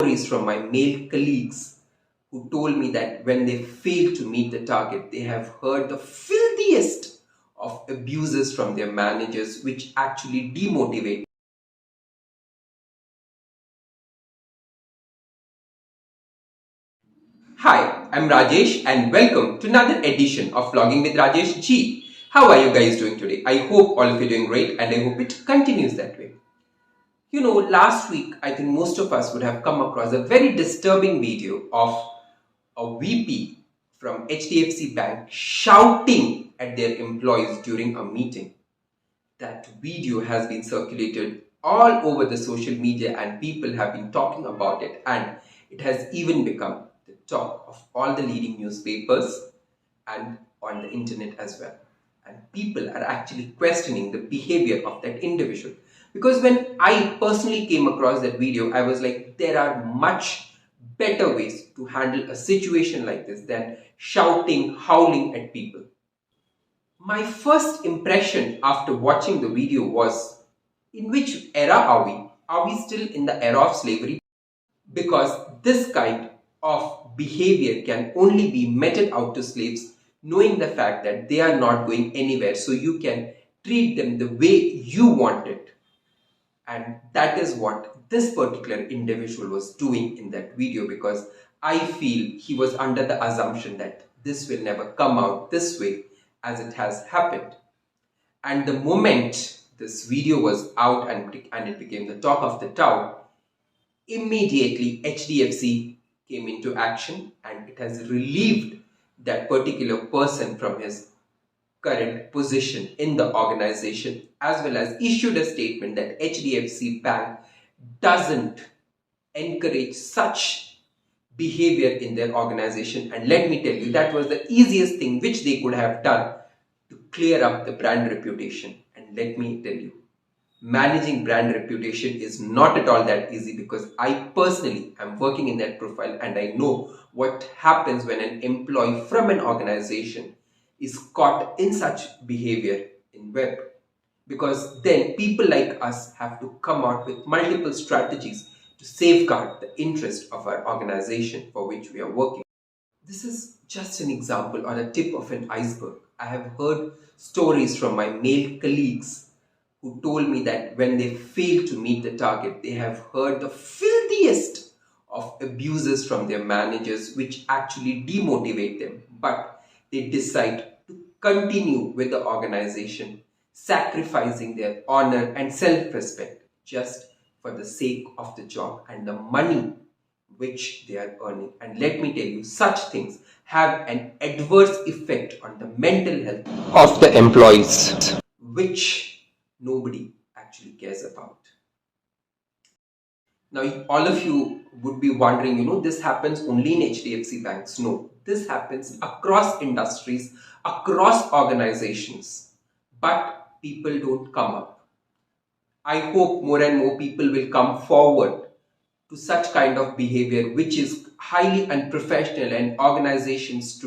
Stories from my male colleagues who told me that when they fail to meet the target, they have heard the filthiest of abuses from their managers, which actually demotivate. Hi, I'm Rajesh and welcome to another edition of Vlogging with Rajesh G. How are you guys doing today? I hope all of you are doing great and I hope it continues that way. Last week, I think most of us would have come across a very disturbing video of a VP from HDFC Bank shouting at their employees during a meeting. That video has been circulated all over the social media and people have been talking about it, and it has even become the talk of all the leading newspapers and on the internet as well. And people are actually questioning the behavior of that individual. Because when I personally came across that video, I was like, there are much better ways to handle a situation like this than shouting, howling at people. My first impression after watching the video was, in which era are we? Are we still in the era of slavery? Because this kind of behavior can only be meted out to slaves, knowing the fact that they are not going anywhere, so you can treat them the way you want it. And that is what this particular individual was doing in that video, because I feel he was under the assumption that this will never come out this way as it has happened. And the moment this video was out and it became the talk of the town, immediately HDFC came into action and it has relieved that particular person from his current position in the organization, as well as issued a statement that HDFC Bank doesn't encourage such behavior in their organization. And let me tell you, that was the easiest thing which they could have done to clear up the brand reputation. And let me tell you, managing brand reputation is not at all that easy, because I personally am working in that profile and I know what happens when an employee from an organization is caught in such behavior in web. Because then people like us have to come out with multiple strategies to safeguard the interest of our organization for which we are working. This is just an example or a tip of an iceberg. I have heard stories from my male colleagues who told me that when they fail to meet the target, they have heard the filthiest of abuses from their managers, which actually demotivate them. But they decide to continue with the organization, sacrificing their honor and self-respect just for the sake of the job and the money which they are earning. And let me tell you, such things have an adverse effect on the mental health of the employees, which nobody actually cares about. Now, all of you would be wondering, this happens only in HDFC banks. No, this happens across industries, across organizations, but people don't come up. I hope more and more people will come forward to such kind of behavior, which is highly unprofessional, and organizations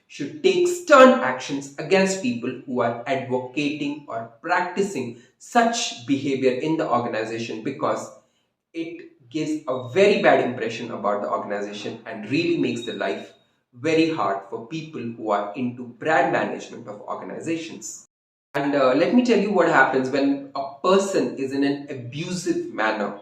should take stern actions against people who are advocating or practicing such behavior in the organization, because it gives a very bad impression about the organization and really makes the life very hard for people who are into brand management of organizations. And let me tell you what happens when a person is in an abusive manner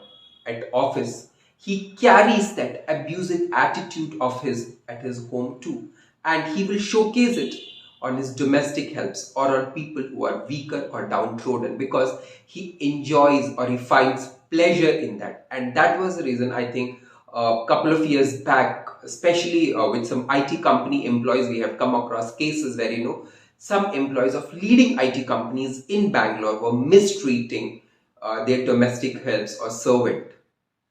at office. He carries that abusive attitude of his at his home too, and he will showcase it on his domestic helps or on people who are weaker or downtrodden, because he enjoys or he finds pleasure in that. And that was the reason, I think, a couple of years back, especially with some IT company employees, we have come across cases where some employees of leading IT companies in Bangalore were mistreating their domestic helps or servant,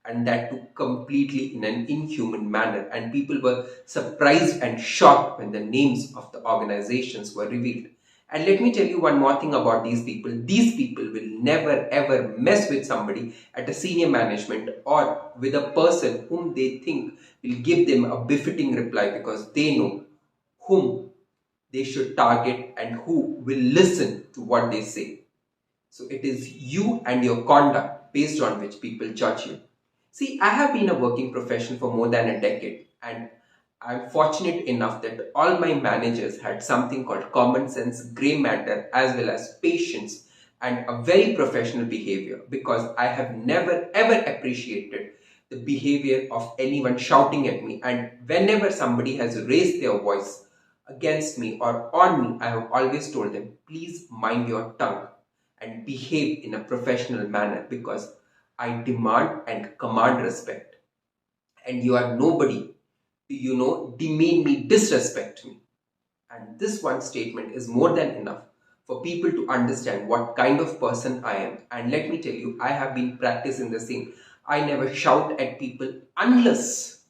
and that too completely in an inhuman manner. And people were surprised and shocked when the names of the organizations were revealed. And let me tell you one more thing about these people. These people will never ever mess with somebody at a senior management or with a person whom they think will give them a befitting reply, because they know whom they should target and who will listen to what they say. So it is you and your conduct based on which people judge you. See, I have been a working professional for more than a decade, and I'm fortunate enough that all my managers had something called common sense, grey matter, as well as patience and a very professional behavior, because I have never ever appreciated the behavior of anyone shouting at me. And whenever somebody has raised their voice against me or on me, I have always told them, please mind your tongue and behave in a professional manner, because I demand and command respect. And you are nobody to, demean me, disrespect me. And this one statement is more than enough for people to understand what kind of person I am. And let me tell you, I have been practicing the same. I never shout at people unless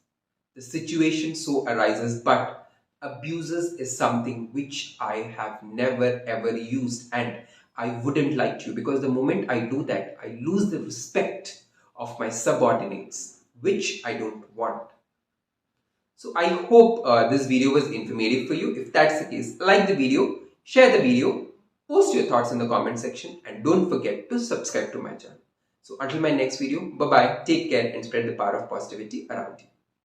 the situation so arises, but abuses is something which I have never ever used, and I wouldn't like to, because the moment I do that, I lose the respect of my subordinates, which I don't want. So I hope this video was informative for you. If that's the case, like the video, share the video, post your thoughts in the comment section, and don't forget to subscribe to my channel. So until my next video, bye bye, take care and spread the power of positivity around you.